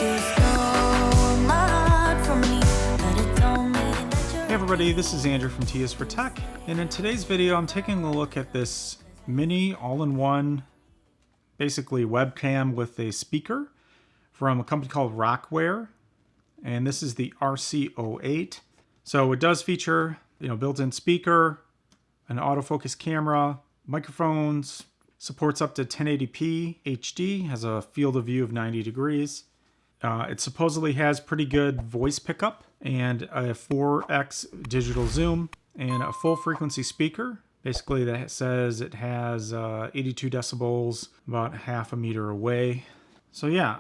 Hey everybody, this is Andrew from T is for Tech, and in today's video I'm taking a look at this mini all-in-one basically webcam with a speaker from a company called Rocware, and this is the RC08. So it does feature, built-in speaker, an autofocus camera, microphones, supports up to 1080p HD, has a field of view of 90 degrees. It supposedly has pretty good voice pickup and a 4x digital zoom and a full frequency speaker. Basically that says it has 82 decibels about half a meter away. So yeah,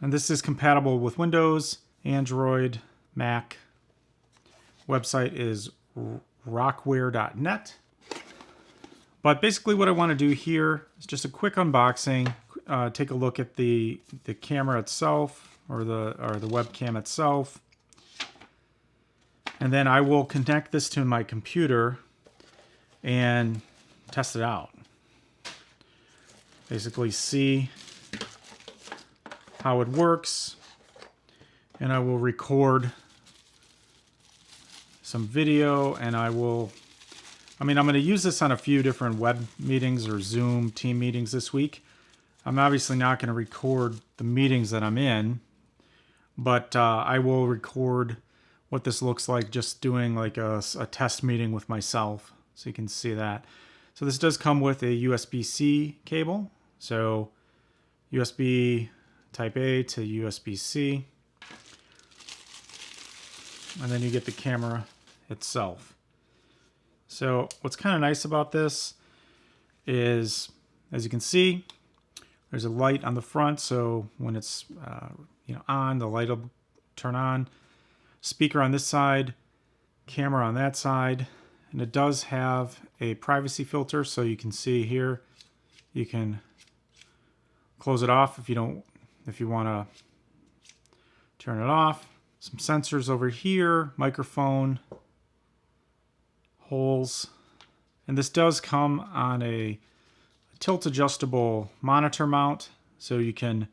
and this is compatible with Windows, Android, Mac. Website is rockware.net. But basically what I want to do here is just a quick unboxing, take a look at the camera itself or the webcam itself. And then I will connect this to my computer and test it out. Basically see how it works, and I will record some video, and I'm going to use this on a few different web meetings or Zoom team meetings this week. I'm obviously not going to record the meetings that I'm in, but I will record what this looks like just doing like a test meeting with myself, so you can see that. So this does come with a USB-C cable, so USB Type A to USB-C, and then you get the camera itself. So what's kind of nice about this is, as you can see, there's a light on the front, so when it's on, the light will turn on. Speaker on this side, camera on that side, and it does have a privacy filter, so you can see here you can close it off if you want to turn it off. Some sensors over here, microphone, holes, and this does come on a tilt adjustable monitor mount, so you can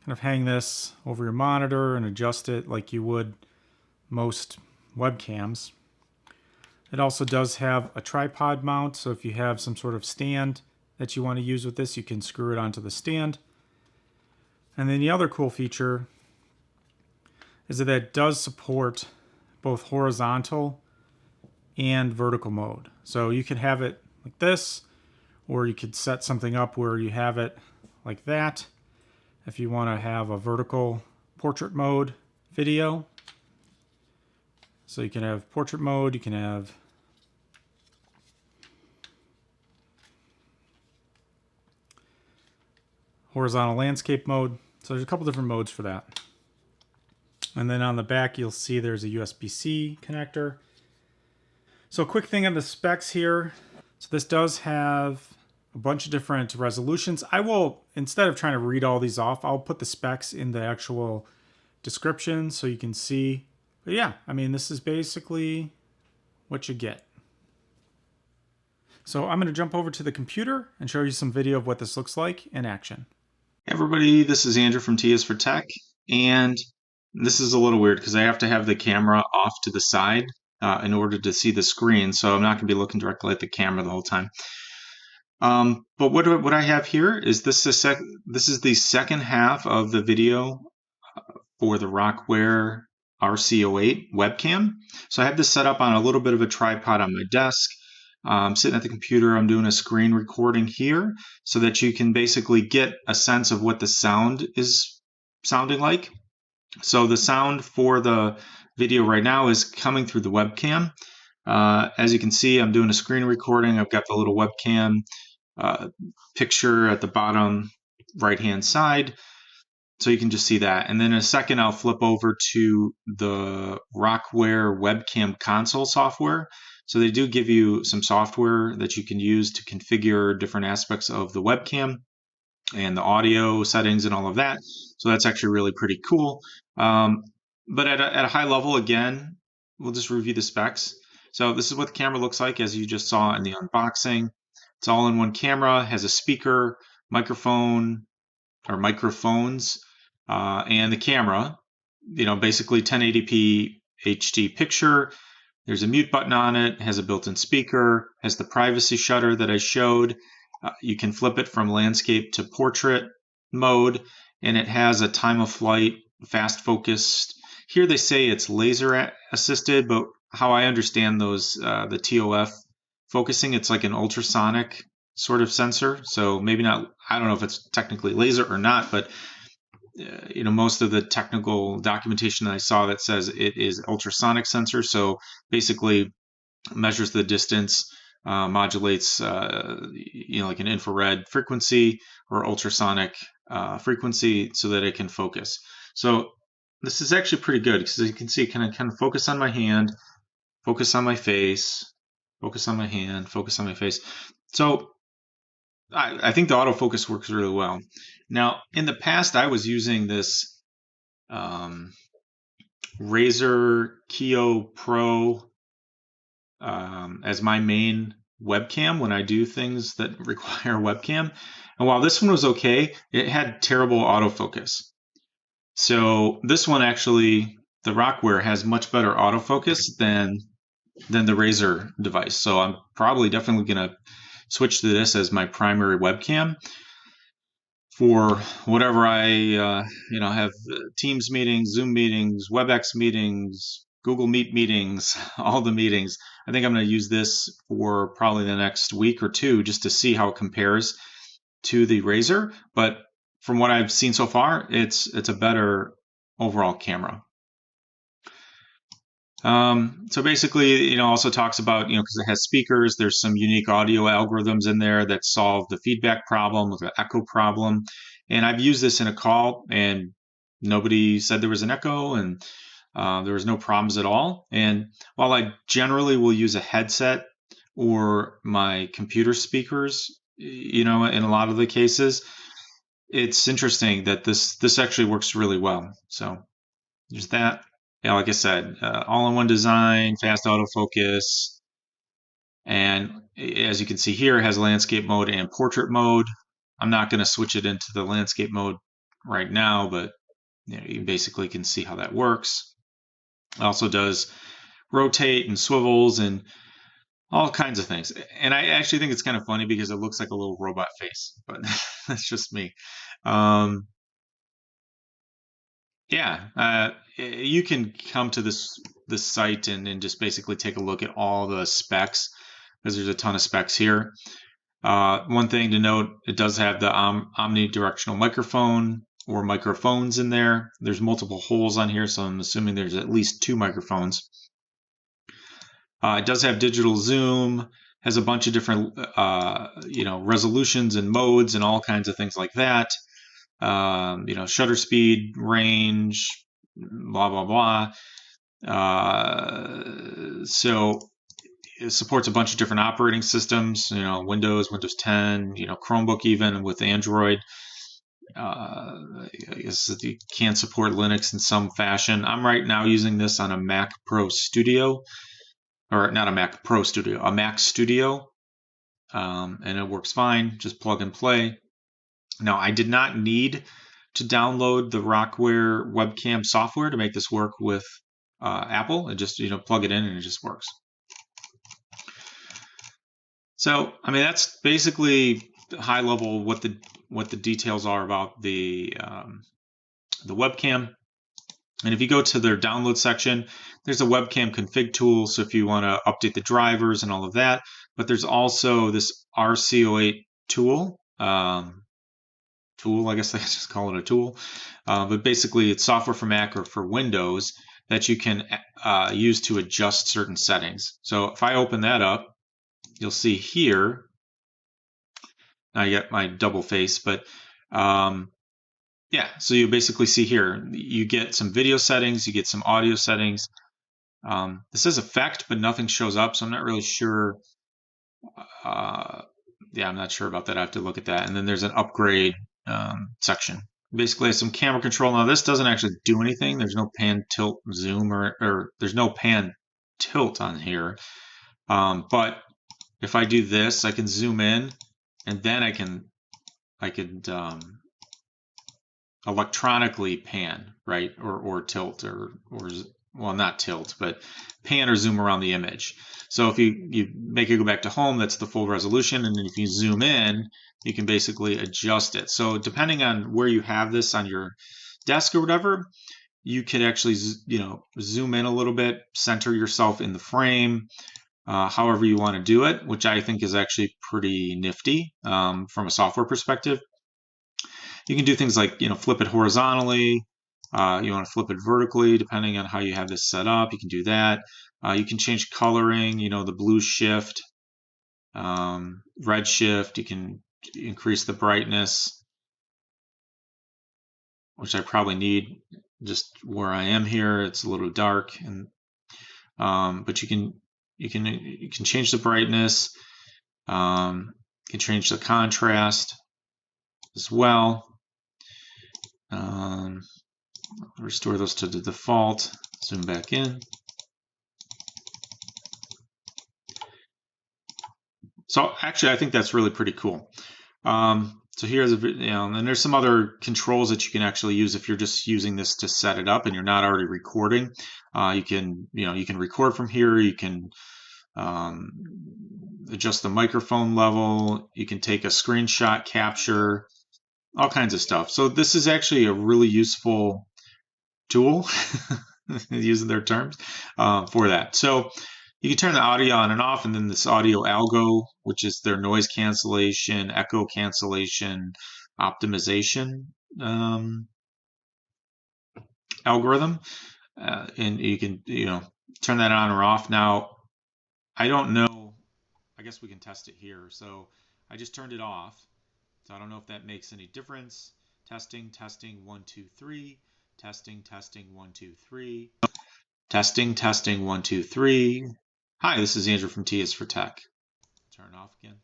kind of hang this over your monitor and adjust it like you would most webcams. It also does have a tripod mount, so if you have some sort of stand that you want to use with this, you can screw it onto the stand. And then the other cool feature is that it does support both horizontal and vertical mode. So you could have it like this, or you could set something up where you have it like that if you want to have a vertical portrait mode video. So you can have portrait mode, you can have horizontal landscape mode. So there's a couple different modes for that. And then on the back you'll see there's a USB-C connector. So a quick thing on the specs here. So this does have a bunch of different resolutions. I will, instead of trying to read all these off, I'll put the specs in the actual description so you can see. But yeah, this is basically what you get. So I'm going to jump over to the computer and show you some video of what this looks like in action. Hey everybody, this is Andrew from T is for Tech, and this is a little weird because I have to have the camera off to the side in order to see the screen, so I'm not going to be looking directly at the camera the whole time. But what I have here is this is the second half of the video for the Rocware RC08 webcam. So I have this set up on a little bit of a tripod on my desk. I'm sitting at the computer, I'm doing a screen recording here so that you can basically get a sense of what the sound is sounding like. So the sound for the video right now is coming through the webcam. As you can see, I'm doing a screen recording. I've got the little webcam picture at the bottom right-hand side, so you can just see that. And then in a second, I'll flip over to the Rockware webcam console software. So they do give you some software that you can use to configure different aspects of the webcam and the audio settings and all of that. So that's actually really pretty cool. But at a high level, again, we'll just review the specs. So this is what the camera looks like, as you just saw in the unboxing. It's all in one camera, has a speaker, microphone or microphones, And the camera, basically 1080p HD picture. There's a mute button on it, has a built-in speaker, has the privacy shutter that I showed. You can flip it from landscape to portrait mode, and it has a time of flight, fast focused. Here they say it's laser assisted, but how I understand those, the TOF focusing, it's like an ultrasonic sort of sensor. So maybe not, I don't know if it's technically laser or not, but most of the technical documentation that I saw that says it is ultrasonic sensor. So basically measures the distance, modulates, like an infrared frequency or ultrasonic frequency so that it can focus. So this is actually pretty good because you can see it kind of focus on my hand, focus on my face, focus on my hand, focus on my face. So I think the autofocus works really well. Now, in the past, I was using this Razer Kio Pro as my main webcam when I do things that require webcam. And while this one was okay, it had terrible autofocus. So this one actually, the Rockware, has much better autofocus than the Razer device. So I'm probably definitely going to switch to this as my primary webcam for whatever I have Teams meetings, Zoom meetings, WebEx meetings, Google Meet meetings, all the meetings. I think I'm going to use this for probably the next week or two just to see how it compares to the Razer. But from what I've seen so far, it's a better overall camera. So basically, also talks about, because it has speakers, there's some unique audio algorithms in there that solve the feedback problem with the echo problem. And I've used this in a call and nobody said there was an echo and there was no problems at all. And while I generally will use a headset or my computer speakers, in a lot of the cases, it's interesting that this actually works really well. So there's that. Yeah, like I said, all-in-one design, fast autofocus, and as you can see here, it has landscape mode and portrait mode. I'm not going to switch it into the landscape mode right now, but you basically can see how that works. It also does rotate and swivels and all kinds of things. And I actually think it's kind of funny because it looks like a little robot face, but that's just me. You can come to this site and just basically take a look at all the specs because there's a ton of specs here. One thing to note, it does have the omnidirectional microphone or microphones in there. There's multiple holes on here, so I'm assuming there's at least 2 microphones. It does have digital zoom, has a bunch of different resolutions and modes and all kinds of things like that. Shutter speed, range, blah, blah, blah. So it supports a bunch of different operating systems, Windows 10, Chromebook even with Android. I guess you can support Linux in some fashion. I'm right now using this on a Mac Pro Studio, or not a Mac Pro Studio, a Mac Studio, and it works fine. Just plug and play. Now, I did not need to download the Rockware webcam software to make this work with Apple. And just plug it in and it just works. So, that's basically high level what the details are about the webcam. And if you go to their download section, there's a webcam config tool. So if you want to update the drivers and all of that, but there's also this RC08 tool. I guess I just call it a tool, but basically it's software for Mac or for Windows that you can use to adjust certain settings. So if I open that up, you'll see here, now I get my double face, but so you basically see here, you get some video settings, you get some audio settings. This says effect, but nothing shows up, so I'm not really sure. I'm not sure about that. I have to look at that. And then there's an upgrade section. Basically, some camera control. Now, this doesn't actually do anything. There's no pan, tilt, zoom, or there's no pan, tilt on here. But if I do this, I can zoom in, and then I could electronically pan, right, or tilt, or well, not tilt, but pan or zoom around the image. So if you make it go back to home, that's the full resolution, and then if you zoom in, you can basically adjust it. So depending on where you have this on your desk or whatever, you could actually, zoom in a little bit, center yourself in the frame, however you want to do it, which I think is actually pretty nifty from a software perspective. You can do things like, flip it horizontally. You want to flip it vertically, depending on how you have this set up. You can do that. You can change coloring, the blue shift, red shift. You can increase the brightness, which I probably need just where I am here. It's a little dark, and but you can change the brightness. You can change the contrast as well. Restore those to the default. Zoom back in. So actually, I think that's really pretty cool. So here's and there's some other controls that you can actually use if you're just using this to set it up and you're not already recording. You can record from here. You can adjust the microphone level. You can take a screenshot capture, all kinds of stuff. So this is actually a really useful tool, using their terms, for that. So you can turn the audio on and off, and then this audio algo, which is their noise cancellation, echo cancellation, optimization algorithm, and you can turn that on or off. Now, I don't know. I guess we can test it here. So I just turned it off. So I don't know if that makes any difference. Testing, 1, 2, 3. Testing, 1, 2, 3. Testing, 1, 2, 3. Hi, this is Andrew from T is for Tech. Turn it off again.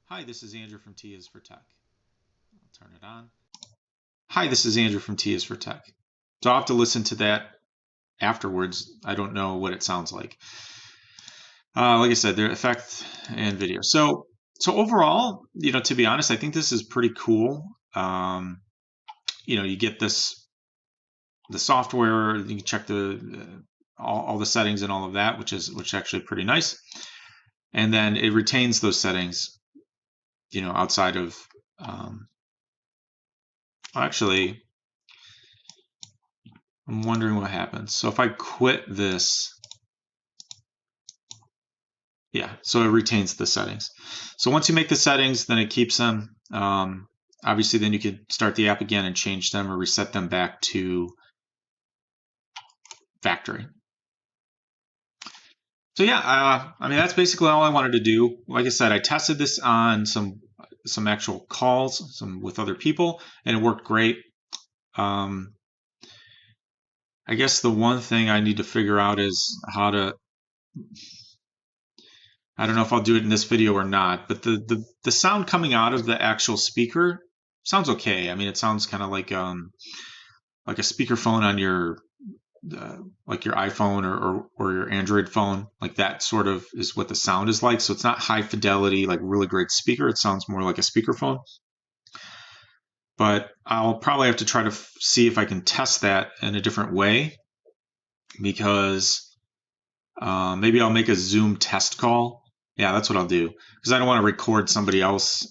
Hi, this is Andrew from T is for Tech. I'll turn it on. Hi, this is Andrew from T is for Tech. So I'll have to listen to that afterwards. I don't know what it sounds like. Like I said, their effect and video. So overall, to be honest, I think this is pretty cool. You get the software. You can check all the settings and all of that, which is actually pretty nice. And then it retains those settings, outside of. Actually, I'm wondering what happens. So if I quit this. Yeah, so it retains the settings. So once you make the settings, then it keeps them. Obviously, then you could start the app again and change them or reset them back to factory. So yeah, I mean, that's basically all I wanted to do. Like I said, I tested this on some actual calls, with other people, and it worked great. I guess the one thing I need to figure out is how to. I don't know if I'll do it in this video or not, but the sound coming out of the actual speaker sounds okay. I mean, it sounds kind of like a speakerphone on your like your iPhone or your Android phone. Like that sort of is what the sound is like. So it's not high fidelity, like really great speaker. It sounds more like a speakerphone. But I'll probably have to try to see if I can test that in a different way, because maybe I'll make a Zoom test call. Yeah, that's what I'll do, because I don't want to record somebody else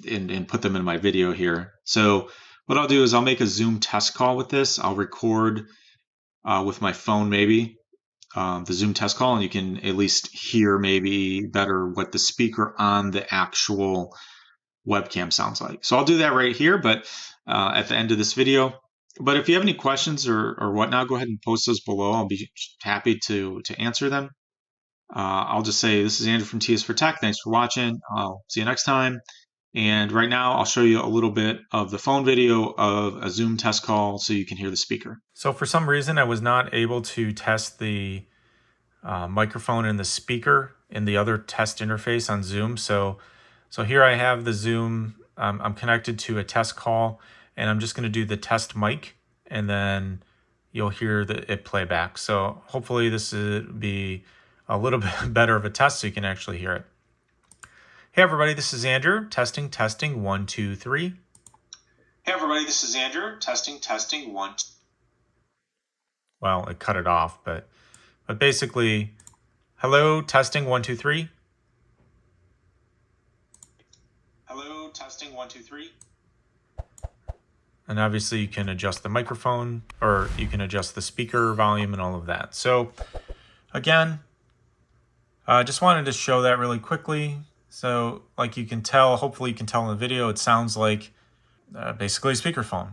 and put them in my video here. So what I'll do is I'll make a Zoom test call with this. I'll record with my phone, maybe the Zoom test call, and you can at least hear maybe better what the speaker on the actual webcam sounds like. So I'll do that right here, but at the end of this video. But if you have any questions or whatnot, go ahead and post those below. I'll be happy to answer them. I'll just say, this is Andrew from T is for Tech. Thanks for watching. I'll see you next time. And right now, I'll show you a little bit of the phone video of a Zoom test call so you can hear the speaker. So for some reason, I was not able to test the microphone and the speaker in the other test interface on Zoom. So here I have the Zoom. I'm connected to a test call, and I'm just going to do the test mic, and then you'll hear it play back. So hopefully this will be a little bit better of a test so you can actually hear it. Hey everybody, this is Andrew. Testing, 1, 2, 3. Hey everybody, this is Andrew. Testing 1. Well, it cut it off, but basically, hello, testing 1 2 3. Hello, testing 1 2 3. And obviously you can adjust the microphone, or you can adjust the speaker volume and all of that. So again, I just wanted to show that really quickly. So like you can tell, hopefully you can tell in the video, it sounds like basically a speakerphone.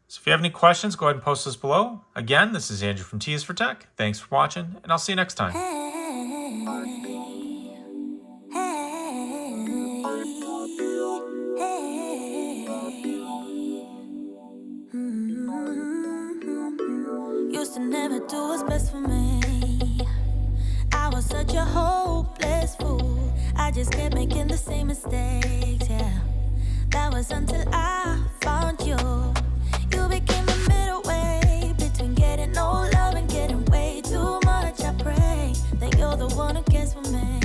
So if you have any questions, go ahead and post those below. Again, this is Andrew from T is for Tech. Thanks for watching, and I'll see you next time. Used to never do what's best for me. I was such a hopeless fool. I just kept making the same mistakes, yeah. That was until I found you. You became the middle way between getting no love and getting way too much. I pray that you're the one who cares for me.